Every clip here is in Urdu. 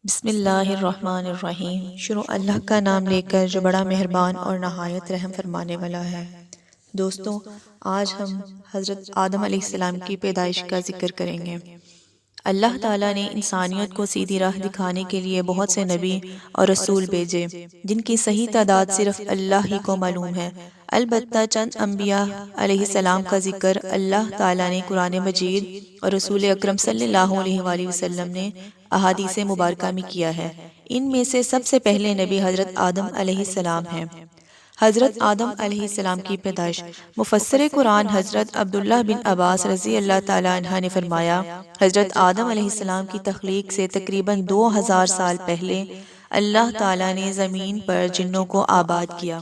بسم اللہ الرحمن الرحیم۔ شروع اللہ کا نام لے کر جو بڑا مہربان اور نہایت رحم فرمانے والا ہے۔ دوستو، آج ہم حضرت آدم علیہ السلام کی پیدائش کا ذکر کریں گے۔ اللہ تعالیٰ نے انسانیت کو سیدھی راہ دکھانے کے لیے بہت سے نبی اور رسول بھیجے، جن کی صحیح تعداد صرف اللہ ہی کو معلوم ہے۔ البتہ چند انبیاء علیہ السلام کا ذکر اللہ تعالیٰ نے قرآن مجید اور رسول اکرم صلی اللہ علیہ وآلہ وسلم نے احادیث مبارکہ میں کیا ہے۔ ان میں سے سب سے پہلے نبی حضرت آدم علیہ السلام ہیں۔ حضرت آدم علیہ السلام کی پیدائش۔ مفسر قرآن حضرت عبداللہ بن عباس رضی اللہ تعالیٰ عنہ نے فرمایا، حضرت آدم علیہ السلام کی تخلیق سے تقریباً 2000 سال پہلے اللہ تعالیٰ نے زمین پر جنوں کو آباد کیا۔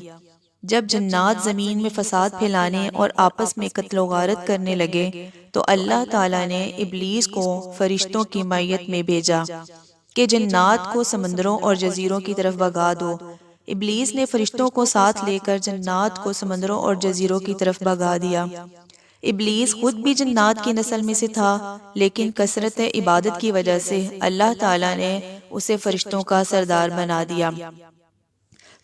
جب جنات زمین میں فساد پھیلانے اور آپس میں قتل و غارت کرنے لگے تو اللہ تعالیٰ نے ابلیس کو فرشتوں کی معیت میں بھیجا کہ جنات کو سمندروں اور جزیروں کی طرف بھگا دو۔ ابلیس نے فرشتوں کو ساتھ لے کر جنات کو سمندروں اور جزیروں کی طرف بھگا دیا۔ ابلیس خود بھی جنات کی نسل میں سے تھا، لیکن کثرت عبادت کی وجہ سے اللہ تعالیٰ نے اسے فرشتوں کا سردار بنا دیا۔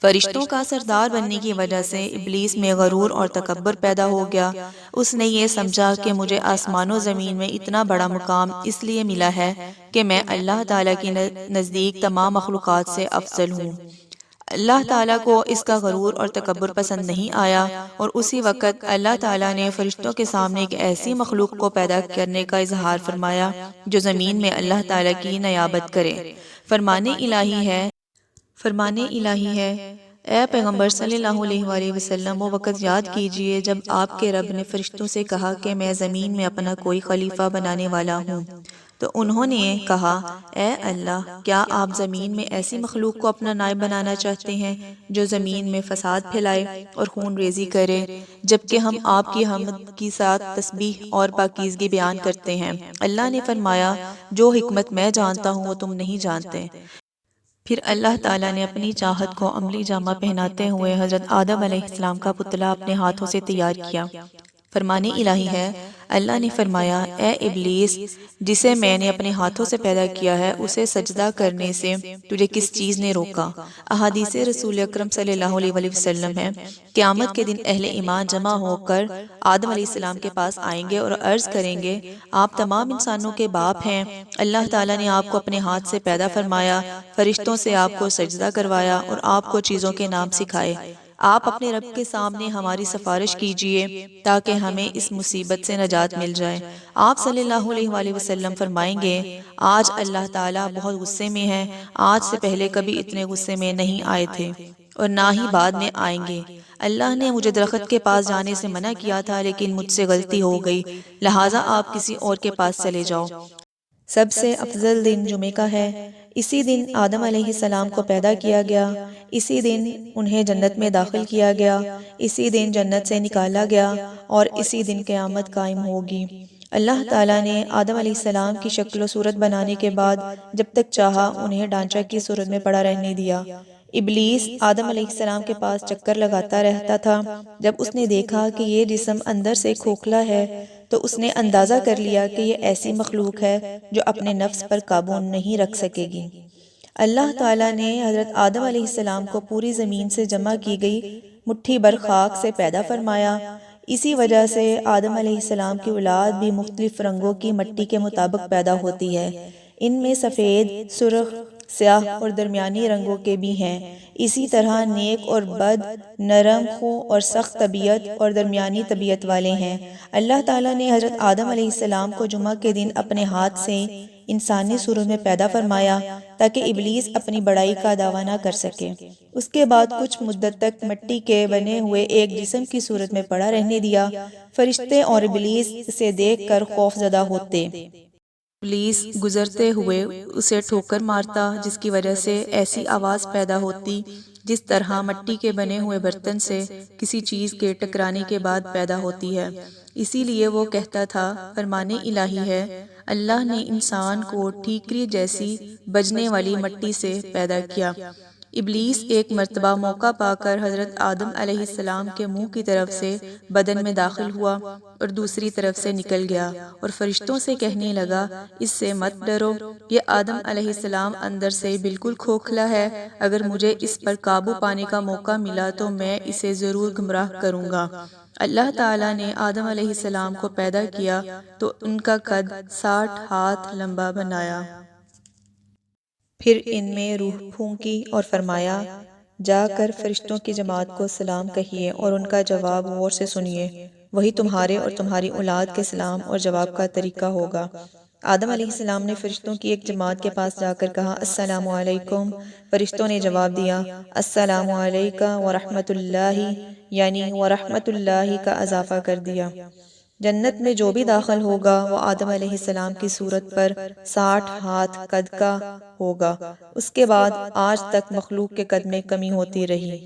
فرشتوں کا سردار بننے کی وجہ سے ابلیس میں غرور اور تکبر پیدا ہو گیا۔ اس نے یہ سمجھا کہ مجھے آسمان و زمین میں اتنا بڑا مقام اس لیے ملا ہے کہ میں اللہ تعالیٰ کے نزدیک تمام مخلوقات سے افضل ہوں۔ اللہ تعالیٰ کو اس کا غرور اور تکبر پسند نہیں آیا، اور اسی وقت اللہ تعالیٰ نے فرشتوں کے سامنے ایک ایسی مخلوق کو پیدا کرنے کا اظہار فرمایا جو زمین میں اللہ تعالیٰ کی نیابت کرے۔ فرمان الہی ہے، اے پیغمبر صلی اللہ علیہ وآلہ وسلم، وہ وقت یاد کیجئے جب آپ کے رب نے فرشتوں سے کہا کہ میں زمین میں اپنا کوئی خلیفہ بنانے والا ہوں، تو انہوں نے کہا، اے اللہ، کیا آپ زمین میں ایسی مخلوق کو اپنا نائب بنانا چاہتے ہیں جو زمین میں فساد پھیلائے اور خون ریزی کرے، جبکہ ہم آپ کی حمد کی ساتھ تسبیح اور پاکیزگی بیان کرتے ہیں؟ اللہ نے فرمایا، جو حکمت میں جانتا ہوں وہ تم نہیں جانتے۔ پھر اللہ تعالیٰ نے اپنی چاہت کو عملی جامہ پہناتے ہوئے حضرت آدم علیہ السلام کا پتلا اپنے ہاتھوں سے تیار کیا۔ فرمان الہی ہے، اللہ نے فرمایا، اے ابلیس، جسے میں نے اپنے ہاتھوں سے پیدا کیا ہے، اسے سجدہ کرنے سے تجھے کس چیز نے روکا؟ احادیث رسول اکرم صلی اللہ علیہ وآلہ وسلم ہے، قیامت کے دن اہل ایمان جمع ہو کر آدم علیہ السلام کے پاس آئیں گے اور عرض کریں گے، آپ تمام انسانوں کے باپ ہیں، اللہ تعالیٰ نے آپ کو اپنے ہاتھ سے پیدا فرمایا، فرشتوں سے آپ کو سجدہ کروایا اور آپ کو چیزوں کے نام سکھائے۔ آپ اپنے رب کے سامنے ہماری سفارش کیجئے تاکہ ہمیں اس مصیبت سے نجات مل جائے۔ آپ صلی اللہ علیہ وآلہ وسلم فرمائیں گے، آج اللہ تعالیٰ بہت غصے میں ہے، آج سے پہلے کبھی اتنے غصے میں نہیں آئے تھے اور نہ ہی بعد میں آئیں گے۔ اللہ نے مجھے درخت کے پاس جانے سے منع کیا تھا، لیکن مجھ سے غلطی ہو گئی، لہٰذا آپ کسی اور کے پاس چلے جاؤ۔ سب سے افضل دن جمعے کا ہے۔ اسی دن آدم علیہ السلام کو پیدا کیا گیا، اسی دن انہیں جنت میں داخل کیا گیا، اسی دن جنت سے نکالا گیا، اور اسی دن قیامت قائم ہوگی۔ اللہ تعالیٰ نے آدم علیہ السلام کی شکل و صورت بنانے کے بعد جب تک چاہا انہیں ڈھانچہ کی صورت میں پڑا رہنے دیا۔ ابلیس آدم علیہ السلام کے پاس چکر لگاتا رہتا تھا۔ جب اس نے دیکھا کہ یہ جسم اندر سے کھوکھلا ہے تو اس نے اندازہ کر لیا کہ یہ ایسی مخلوق ہے جو اپنے نفس پر قابو نہیں رکھ سکے گی۔ اللہ تعالیٰ نے حضرت آدم علیہ السلام کو پوری زمین سے جمع کی گئی مٹھی بھر خاک سے پیدا فرمایا۔ اسی وجہ سے آدم علیہ السلام کی اولاد بھی مختلف رنگوں کی مٹی کے مطابق پیدا ہوتی ہے۔ ان میں سفید، سرخ، سیاہ اور درمیانی رنگوں کے بھی ہیں۔ اسی طرح نیک اور بد، نرم خو اور سخت طبیعت اور درمیانی طبیعت والے ہیں۔ اللہ تعالیٰ نے حضرت آدم علیہ السلام کو جمعہ کے دن اپنے ہاتھ سے انسانی صورت میں پیدا فرمایا تاکہ ابلیس اپنی بڑائی کا دعویٰ نہ کر سکے۔ اس کے بعد کچھ مدت تک مٹی کے بنے ہوئے ایک جسم کی صورت میں پڑا رہنے دیا۔ فرشتے اور ابلیس اسے دیکھ کر خوف زدہ ہوتے۔ ابلیس گزرتے ہوئے اسے ٹھوکر مارتا، جس کی وجہ سے ایسی آواز پیدا ہوتی جس طرح مٹی کے بنے ہوئے برتن سے کسی چیز کے ٹکرانے کے بعد پیدا ہوتی ہے۔ اسی لیے وہ کہتا تھا، فرمان الہی ہے، اللہ نے انسان کو ٹھیکری جیسی بجنے والی مٹی سے پیدا کیا۔ ابلیس ایک مرتبہ موقع پا کر حضرت آدم علیہ السلام کے منہ کی طرف سے بدن میں داخل ہوا اور دوسری طرف سے نکل گیا اور فرشتوں سے کہنے لگا اس سے مت ڈرو، یہ آدم علیہ السلام اندر سے بالکل کھوکھلا ہے، اگر مجھے اس پر قابو پانے کا موقع ملا تو میں اسے ضرور گمراہ کروں گا۔ اللہ تعالیٰ نے آدم علیہ السلام کو پیدا کیا تو ان کا قد 60 ہاتھ لمبا بنایا۔ پھر ان میں روح پھونکی اور فرمایا جا کر فرشتوں کی جماعت کو سلام کہیے اور ان کا جواب غور سے سنیے، وہی تمہارے اور تمہاری اولاد کے سلام اور جواب کا طریقہ ہوگا۔ آدم علیہ السلام نے فرشتوں کی ایک جماعت کے پاس جا کر کہا السلام علیکم۔ فرشتوں نے جواب دیا السلام علیکہ ورحمۃ اللہ، یعنی ورحمۃ اللہ کا اضافہ کر دیا۔ جنت میں جو بھی داخل ہوگا وہ آدم علیہ السلام کی صورت پر 60 ہاتھ قد کا ہوگا۔ اس کے بعد آج تک مخلوق کے قد میں کمی ہوتی رہی۔